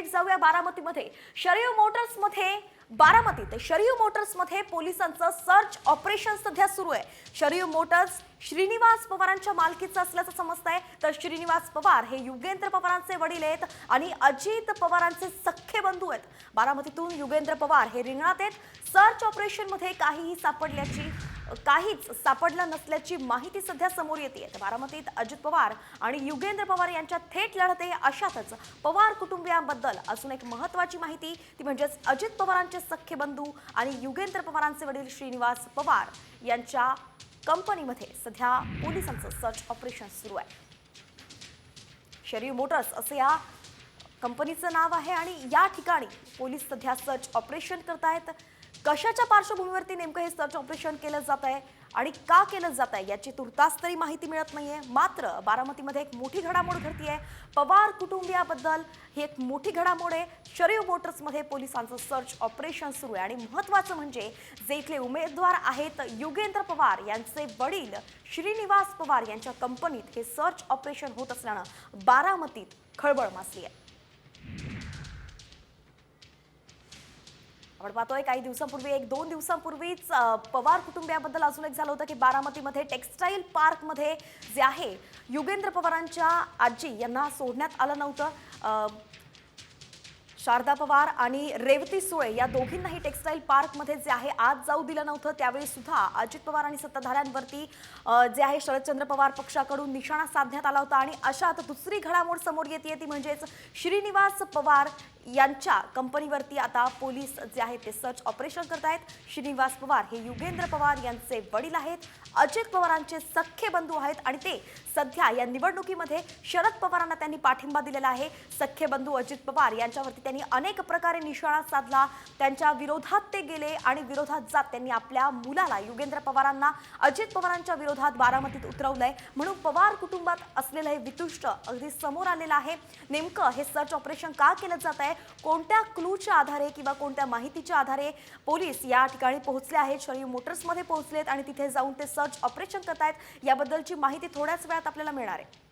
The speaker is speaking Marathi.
थेट जाऊया बारामतीमध्ये. शरीफ मोटर्समध्ये बारामतीत शरीफ मोटर्समध्ये पोलिसांचं सर्च ऑपरेशन सध्या सुरू आहे. शरीफ मोटर्स श्रीनिवास पवारांच्या मालकीचं असल्याचं समजतंय. तर श्रीनिवास पवार हे युगेंद्र पवारांचे वडील आहेत आणि अजित पवारांचे सख्खे बंधू आहेत. बारामतीतून युगेंद्र पवार हे रिंगणात आहेत. सर्च ऑपरेशनमध्ये काहीच सापडलं नसल्याची माहिती सध्या समोर येते. बारामतीत अजित पवार आणि युगेंद्र पवार यांच्यात थेट लढत आहे. अशातच पवार कुटुंबियांबद्दल अजून एक महत्त्वाची माहिती ती म्हणजेच अजित पवारांचे सख्खे बंधू आणि युगेंद्र पवारांचे वडील श्रीनिवास पवार यांच्या कंपनीमध्ये सध्या पोलिसांचं सर्च ऑपरेशन सुरू आहे. शरीफ मोटर्स असे या कंपनीचं नाव आहे आणि या ठिकाणी पोलीस सध्या सर्च ऑपरेशन करत आहेत. कशाच्या पार्श्वभूमीवरती नेमकं हे सर्च ऑपरेशन केलं जात आहे आणि का केलं जात आहे याची तुर्तास तरी माहिती मिळत नाहीये. मात्र बारामतीमध्ये एक मोठी घडामोड घडतीये. पवार कुटुंबियाबद्दल ही एक मोठी घडामोड आहे. शरीफ मोटर्समध्ये पोलिसांचं सर्च ऑपरेशन सुरू आहे आणि महत्त्वाचं म्हणजे जे इथले उमेदवार आहेत युगेंद्र पवार यांचे वडील श्रीनिवास पवार यांच्या कंपनीत हे सर्च ऑपरेशन होत असल्यानं बारामतीत खळबळ माजली आहे. आपण पाहतोय काही दिवसांपूर्वी एक दोन दिवसांपूर्वीच पवार कुटुंबियाबद्दल अजून एक झालं होतं की बारामतीमध्ये टेक्सटाईल पार्कमध्ये जे आहे युगेंद्र पवारांच्या आजी यांना सोडण्यात आलं नव्हतं. शारदा पवार आणि रेवती सुळे या दोघींनाही टेक्सटाईल पार्कमध्ये जे आहे आज जाऊ दिलं नव्हतं. त्यावेळी सुद्धा अजित पवार आणि सत्ताधाऱ्यांवरती जे आहे शरदचंद्र पवार पक्षाकडून निशाणा साधण्यात आला होता. आणि अशात दुसरी घडामोड समोर येते ती म्हणजेच श्रीनिवास पवार यांच्या कंपनीवरती आता पोलीस जे आहेत ते सर्च ऑपरेशन करत आहेत. श्रीनिवास पवार हे युगेंद्र पवार यांचे वडील आहेत. अजित पवारांचे सख्खे बंधू आहेत आणि ते सध्या या निवडणुकीमध्ये शरद पवारांना त्यांनी पाठिंबा दिलेला आहे. सख्खे बंधू अजित पवार यांच्यावरती त्यांनी अनेक प्रकारे निशाणा साधला. त्यांच्या विरोधात ते गेले आणि विरोधात जात त्यांनी आपल्या मुलाला युगेंद्र पवारांना अजित पवारांच्या विरोधात बारामतीत उतरवलंय. म्हणून पवार कुटुंबात असलेलं हे वितुष्ट अगदी समोर आलेलं आहे. नेमकं हे सर्च ऑपरेशन का केलं जात आहे, कोणत्या क्लूच्या आधारे किंवा कोणत्या माहितीच्या आधारे पोलीस या ठिकाणी पोहोचले आहेत, शरीफ मोटर्समध्ये पोहोचलेत आणि तिथे जाऊन ते सर्च ऑपरेशन करतायत, याबद्दलची माहिती थोड्याच वेळात आपल्याला मिळणार आहे.